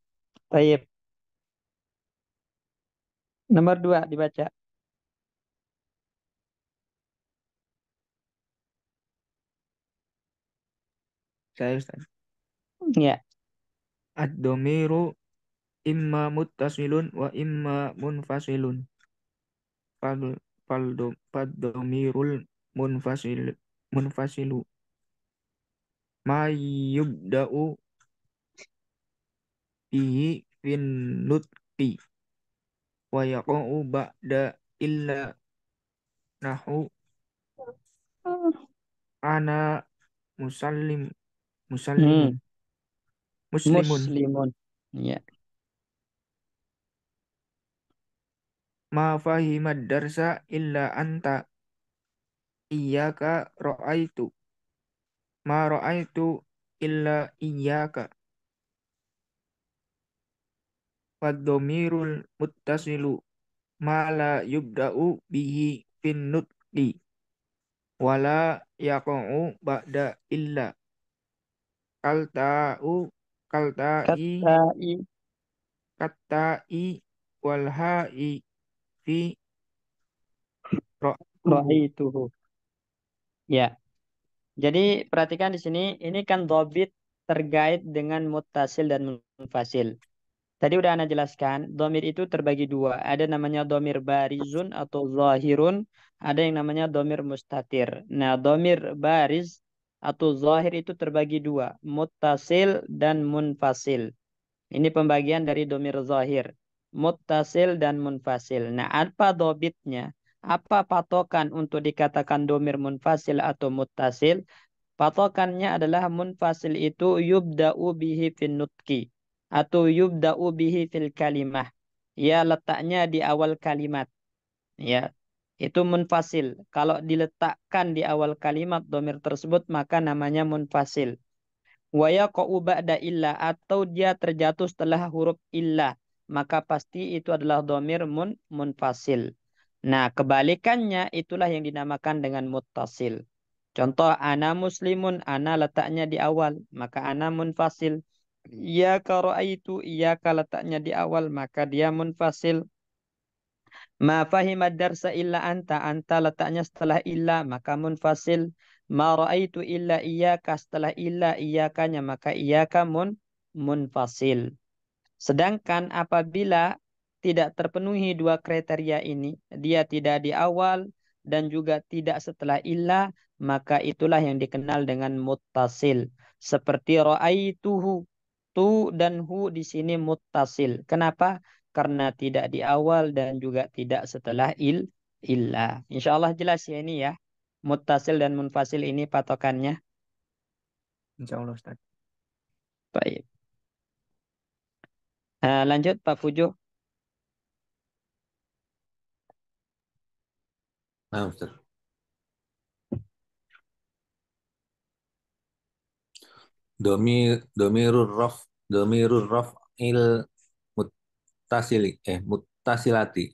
Baik. Nomor dua dibaca. Saya Ustaz. Ya. Ad-domiru imma muttasilun wa imma munfasilun. Fal Faddomirul munfasilu ma yubda'u bihi fin nutqi wa yaqa'u ba'da illa nahu ana musallimun Hmm. muslimun Muslimun. Ya. ma fahimad darsa illa anta iyyaka ra'aitu ma ra'aitu illa iyyaka faddomirul muttasilu ma la yubda'u bihi fin nutqi wala yaqa'u ba'da illa kalta'u kalta'i Katai katta'i wal ha'i fi ra'tuhu. ro'aituhu. Ya. Jadi perhatikan di sini, ini kan dobit terkait dengan muttasil dan munfasil. Tadi udah Anda jelaskan, domir itu terbagi dua. Ada namanya domir barizun atau zahirun, ada yang namanya domir mustatir. Nah, domir bariz atau zahir itu terbagi dua, muttasil dan munfasil. Ini pembagian dari domir zahir, muttasil dan munfasil. Nah, apa dobitnya? Apa patokan untuk dikatakan domir munfasil atau muttasil? Patokannya adalah munfasil itu yubda'u bihi fin nutki atau yubda'u bihi fil kalimah. Ya, letaknya di awal kalimat. Ya, itu munfasil. Kalau diletakkan di awal kalimat domir tersebut maka namanya munfasil. Wa yaqa'u ba'da illa atau dia terjatuh setelah huruf illa, maka pasti itu adalah domir munfasil. Nah, kebalikannya itulah yang dinamakan dengan muttasil. Contoh, ana muslimun, ana letaknya di awal, maka ana munfasil. Ya qara'aitu, iya letaknya di awal, maka dia munfasil. Ma fahimad darsa illa anta, anta letaknya setelah illa, maka munfasil. Ma ra'aitu illa iyyaka, setelah illa iyyakanya maka iyyaka munfasil. Sedangkan apabila tidak terpenuhi dua kriteria ini, dia tidak di awal dan juga tidak setelah illa, maka itulah yang dikenal dengan muttasil. Seperti ra'aituhu, tu dan hu di sini muttasil. Kenapa? Karena tidak di awal dan juga tidak setelah illa. Insya Allah jelas ya ini ya. Muttasil dan munfasil ini patokannya. Insya Allah Ustaz. Baik. Lanjut Pak Fujo. Nah, Ustaz. Domirur raf il muttasilati.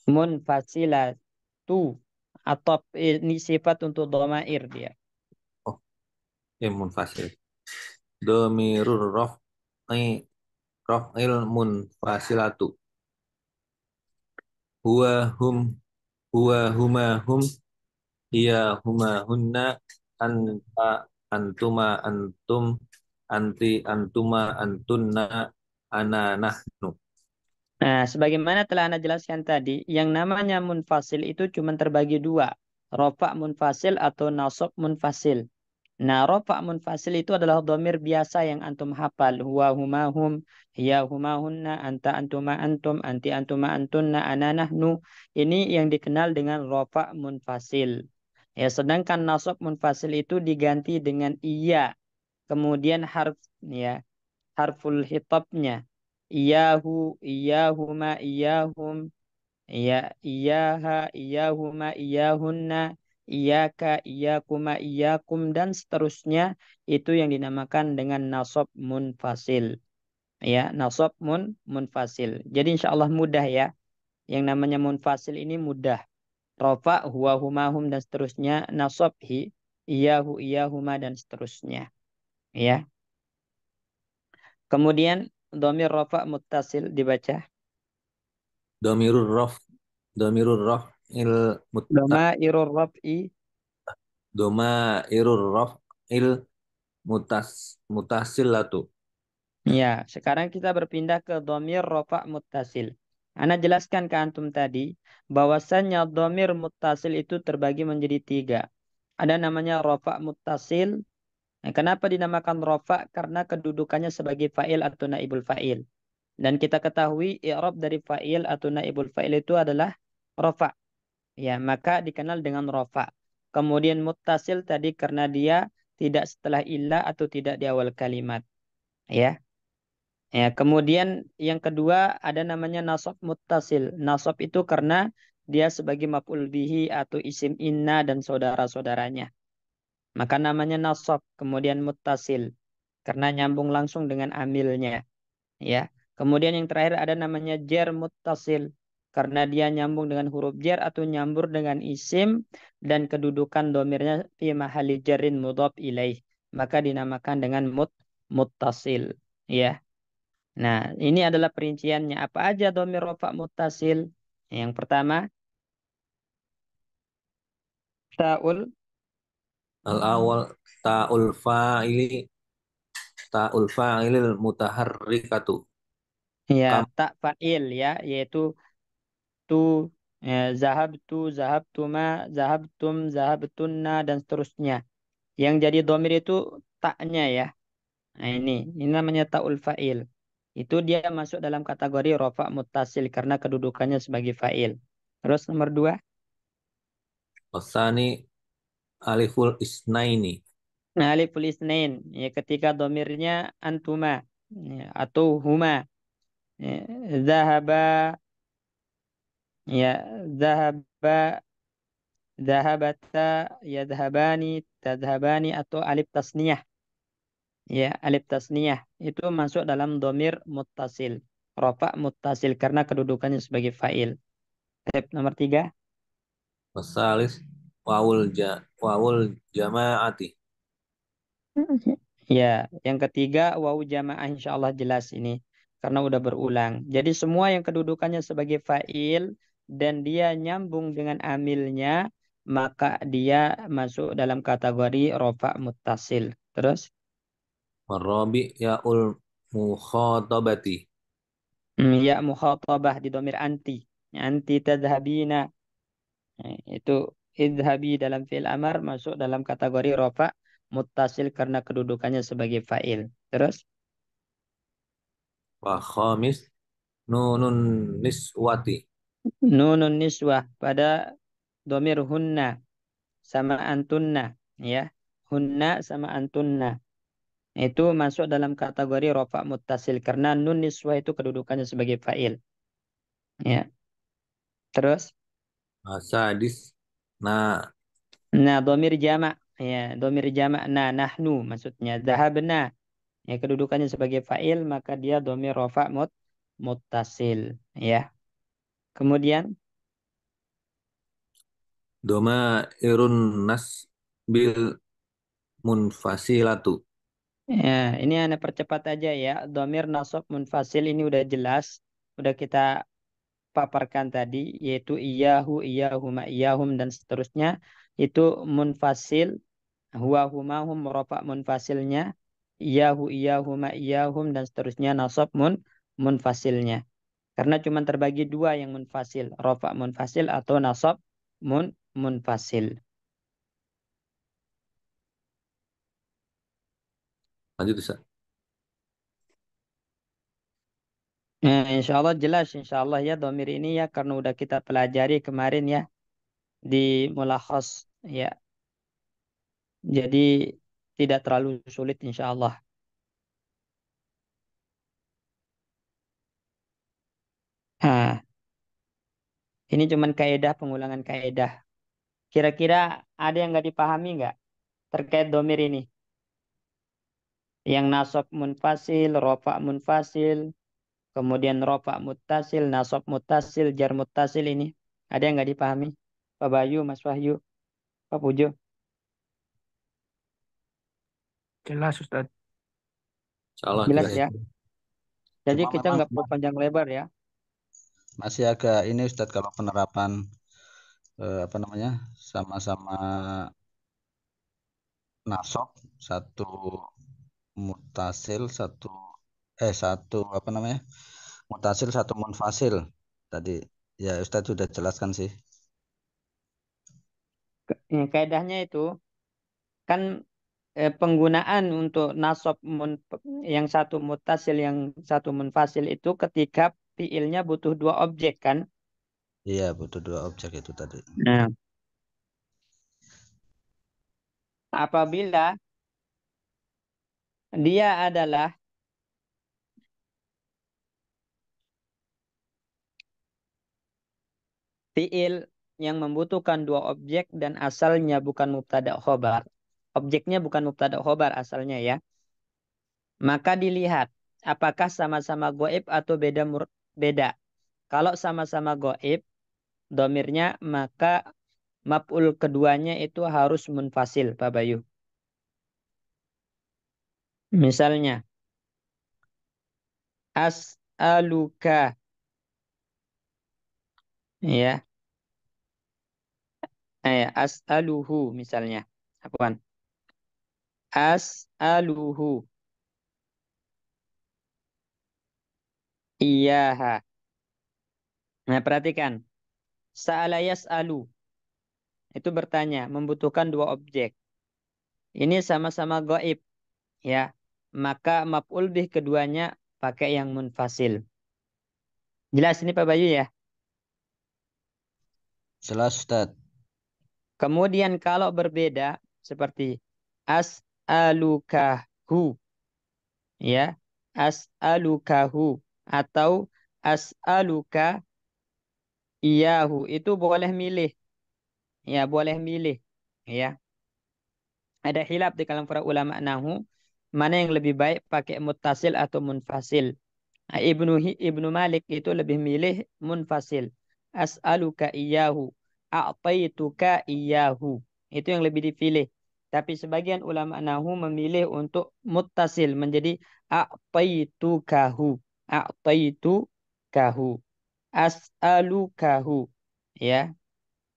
Munfasilatu, atau ini sifat untuk dhamair dia. Oh, munfasil. Domirur raf'il munfasilatu. Huwa hum huwa huma hum hiya huma hunna anta antuma antum anti antuma antunna ana nahnu. Nah, sebagaimana telah Anda jelaskan tadi, yang namanya munfasil itu cuma terbagi dua. Rofa munfasil atau nasab munfasil. Nah, rofa munfasil itu adalah dhamir biasa yang antum hafal. Huwa huma hum, hiya huma hunna, anta antuma antum, anti antuma antunna, ana nahnu. Ini yang dikenal dengan rofa munfasil. Ya, sedangkan nasab munfasil itu diganti dengan iya. Kemudian harful hitabnya. Iyahu, iyahuma, iyahum, iyaha, iyahuma, iyahunna, iyaka, iyakuma, iyakum, dan seterusnya. Itu yang dinamakan dengan nasab munfasil. Ya, nasab munfasil. Jadi insya Allah mudah ya. Yang namanya munfasil ini mudah. Rafa, huwa, huma, hum, dan seterusnya. Nasab, iyahu, iyahuma, dan seterusnya. Ya. Kemudian dhamir rafa muttasil dibaca. Domirur raf'il Dhamairur raf'i. domairur raf'il mutasilatu. Ya, sekarang kita berpindah ke dhamir rafa muttasil. Ana jelaskan ke antum tadi bahwasannya dhamir muttasil itu terbagi menjadi tiga. Ada namanya rafa muttasil. Nah, kenapa dinamakan rafa? Karena kedudukannya sebagai fa'il atau naibul fa'il. Dan kita ketahui i'rab dari fa'il atau naibul fa'il itu adalah rafa. Ya, maka dikenal dengan rafa. Kemudian muttasil tadi karena dia tidak setelah illa atau tidak di awal kalimat. Ya. Ya, kemudian yang kedua ada namanya nasab muttasil. Nasab itu karena dia sebagai maf'ul bihi atau isim inna dan saudara-saudaranya. Maka namanya nasab. Kemudian muttasil karena nyambung langsung dengan amilnya. Ya. Kemudian yang terakhir ada namanya jar muttasil karena dia nyambung dengan huruf jar atau nyambur dengan isim dan kedudukan domirnya fi mahalli jarrin mudhaf ilaih. Maka dinamakan dengan muttasil. Ya. Nah, ini adalah perinciannya. Apa aja dhamir rafa muttasil? Yang pertama, ta'ul. Al-awal ta'ul fa'ilil mutaharrikatu. Ya, Kam tak fa'il ya, yaitu tu, zahabtu, zahabtuma, zahabtum, zahabtunna, dan seterusnya. Yang jadi dhamir itu taknya ya. Nah, ini namanya ta'ul fa'il. Itu dia masuk dalam kategori rafa muttasil karena kedudukannya sebagai fa'il. Terus nomor dua. wasani aliful isnaini. Nah, aliful isnain, ya, ketika domirnya antuma ya, atau huma. Ya, zahaba, ya, zahaba, zahabata, ya, zahabani, tadhabani, atau alif tasniyah. Ya, alif tasniyah itu masuk dalam domir muttasil. Rafa muttasil karena kedudukannya sebagai fa'il. Nomor tiga. Wasalis wawul jama'ati. Ya, yang ketiga wawu jamaah insya Allah jelas ini karena udah berulang. Jadi semua yang kedudukannya sebagai fa'il dan dia nyambung dengan amilnya maka dia masuk dalam kategori rofa muttasil. Terus Warabi ya'ul mukhatabati. ya mukhatabah di domir anti. Anti tadhabina. Itu idhabi dalam fi'il amar masuk dalam kategori rofa muttasil karena kedudukannya sebagai fa'il. Terus Wa khamis nunun niswati. nunun niswah pada domir hunna sama antunna, ya. Hunna sama antunna. Itu masuk dalam kategori rofa muttasil karena nun niswah itu kedudukannya sebagai fa'il. Ya. Terus, Sadis na nah domir jamak, ya, domir jamak nah nahnu maksudnya dhahabna. Ya, kedudukannya sebagai fa'il maka dia domir rofa muttasil, ya. Kemudian, doma irun nas bil munfasilatu. ya, ini Anda percepat aja ya. Domir nasab munfasil ini udah jelas, udah kita paparkan tadi, yaitu iyahu, iyahuma, iyahum dan seterusnya. Itu munfasil, huwa, huma, hum, rofa munfasilnya, iyahu, iyahuma, iyahum dan seterusnya nasab munfasilnya. Karena cuma terbagi dua yang munfasil, rofa munfasil atau nasab munfasil. Lanjut Ustaz. Insya Allah jelas, insya Allah ya domir ini ya karena udah kita pelajari kemarin ya di mulakhas ya. Jadi tidak terlalu sulit insya Allah. Nah, ini cuman kaidah pengulangan kaidah. Kira-kira ada yang nggak dipahami nggak terkait domir ini? Yang nasab munfasil, rofa munfasil, kemudian rofa muttasil, nasab muttasil, jar muttasil ini. Ada yang nggak dipahami? Pak Bayu, Mas Wahyu, Pak Pujo. Jelas Ustaz. Salah Jelas jelas. ya. Jadi Cuma kita memang nggak perlu panjang lebar ya. masih agak ini Ustadz kalau penerapan apa namanya sama-sama nasab, satu mutasil, satu apa namanya mutasil, satu munfasil tadi ya Ustadz sudah jelaskan sih. Kaidahnya itu kan penggunaan untuk nasab yang satu mutasil yang satu munfasil itu ketika fiilnya butuh dua objek kan. Iya butuh dua objek itu tadi. Nah, apabila dia adalah fiil yang membutuhkan dua objek dan asalnya bukan mubtada khobar. Objeknya bukan mubtada khobar asalnya ya. Maka dilihat apakah sama-sama goib atau beda. Kalau sama-sama goib, domirnya maka maf'ul keduanya itu harus munfasil, Pak Bayu. Misalnya, as'aluka, ya, as'aluhu misalnya. Apaan? As'aluhu, iyaha. Nah, perhatikan. Sa'ala yas'alu, itu bertanya, membutuhkan dua objek. Ini sama-sama goib, ya. Maka maf'ul bih keduanya pakai yang munfasil. Jelas ini Pak Bayu ya? Jelas Ustadz. Kemudian kalau berbeda seperti as'alukahu, ya, as'alukahu atau as'aluka iyahu itu boleh milih, ya, boleh milih, ya. Ada khilaf di kalangan para ulama nahu mana yang lebih baik pakai muttasil atau munfasil. Nah, Ibnu Malik itu lebih milih munfasil. As'aluka iyahu, a'taituka iyahu. Itu yang lebih dipilih. Tapi sebagian ulama nahu memilih untuk muttasil menjadi a'taitukahu, a'taitukahu, as'alukahu. Ya.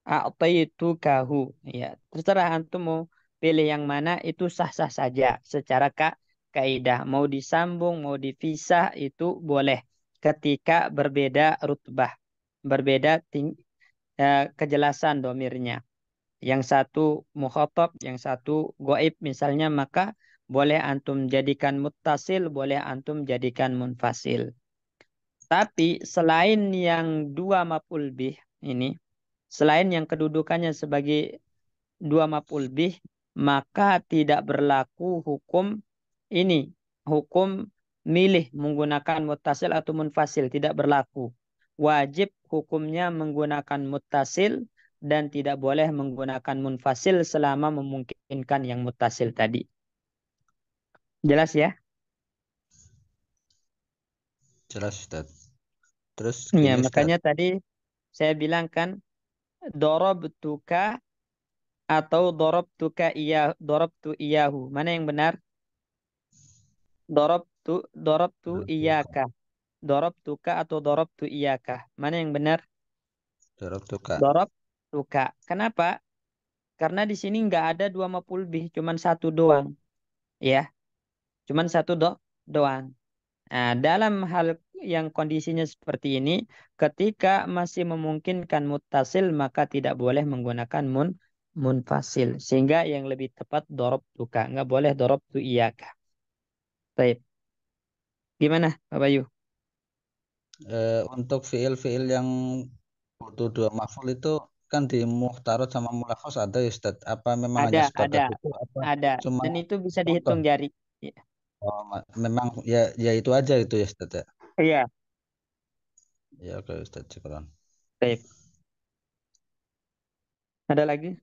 a'taitukahu. Ya, terserah antum mau pilih yang mana, itu sah-sah saja secara kaidah. Mau disambung, mau dipisah itu boleh ketika berbeda rutbah, berbeda kejelasan domirnya. Yang satu mukhatab, yang satu goib misalnya, maka boleh antum jadikan muttasil, boleh antum jadikan munfasil. Tapi selain yang dua maf'ul bih ini, selain yang kedudukannya sebagai dua maf'ul bih, maka tidak berlaku hukum ini, hukum milih menggunakan muttasil atau munfasil, tidak berlaku. Wajib hukumnya menggunakan muttasil dan tidak boleh menggunakan munfasil selama memungkinkan yang muttasil tadi. Jelas ya? Jelas Ustaz. Terus Ya, gini Ustaz. makanya tadi saya bilang kan, darabtuka atau darabtu iyahu. Mana yang benar? Darabtu iyaka. Darabtuka atau darabtu iyaka. Mana yang benar? Dorok tuh Kak. Darabtuka. Kenapa? Karena di sini nggak ada dua maf'ul bih, cuman satu doang. Ya, cuman satu doang. Nah, dalam hal yang kondisinya seperti ini, ketika masih memungkinkan muttasil, maka tidak boleh menggunakan munfasil. Sehingga yang lebih tepat darabtuka. Nggak boleh darabtu iyaka. Baik. Gimana, Pak Bayu? Untuk fiil-fiil yang butuh dua maf'ul itu kan di muhtarot sama mulafos ada ya Ustaz. Apa memang hanya Ada, sebatas itu? Apa ada. cuma Dan itu bisa contoh? dihitung jari. Ya. Oh, memang ya ya itu aja itu ya Ustaz ya. Iya. Ya oke Ustaz, syukran. Baik. Ada lagi?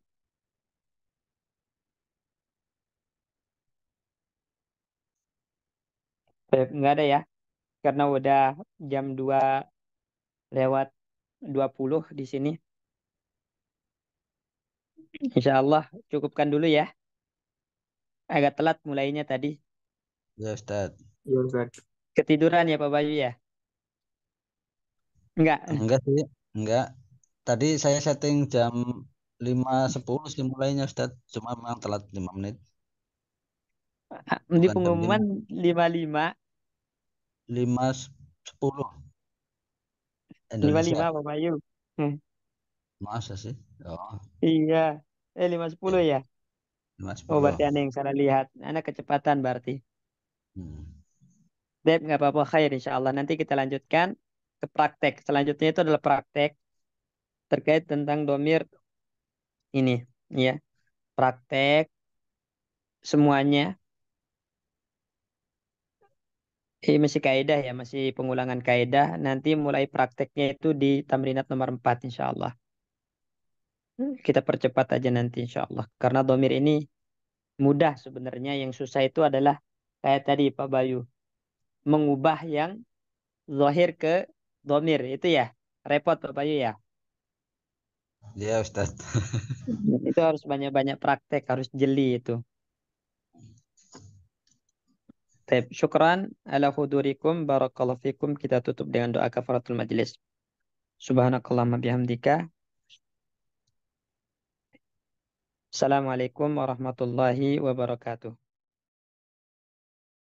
Baik, nggak ada ya. Karena udah jam 2 lewat 20 di sini. Insya Allah cukupkan dulu ya. Agak telat mulainya tadi. Ya Ustaz. Iya, Ustaz. Ketiduran ya Pak Bayu ya? Enggak. Enggak sih, enggak. Tadi saya setting jam 5.10 sih mulainya Ustaz. Cuma memang telat 5 menit. Di Bukan jam pengumuman 55. 5.10 55 Indonesia. Pak Bayu. Hmm, Masa sih? Oh, iya. 5.10 ya. ya? Oh, 5.10. berarti Anda yang salah lihat. Anda kecepatan berarti. Hmm. Dep, nggak apa-apa, khair insya Allah. Nanti kita lanjutkan ke praktek. Selanjutnya itu adalah praktek terkait tentang domir ini. Ya, praktek semuanya. Ini masih kaidah ya, masih pengulangan kaidah. Nanti mulai prakteknya itu di tamrinat nomor 4 insya Allah. Kita percepat aja nanti insya Allah. Karena domir ini mudah sebenarnya. Yang susah itu adalah kayak tadi Pak Bayu. Mengubah yang zahir ke domir. Itu ya. Repot Pak Bayu ya. Ya Ustaz. Itu harus banyak-banyak praktek. Harus jeli itu. Baik, syukran ala hudurikum. Barakallahu fikum. Kita tutup dengan doa kafaratul majlis. Subhanakallahumma bihamdika. Assalamualaikum warahmatullahi wabarakatuh.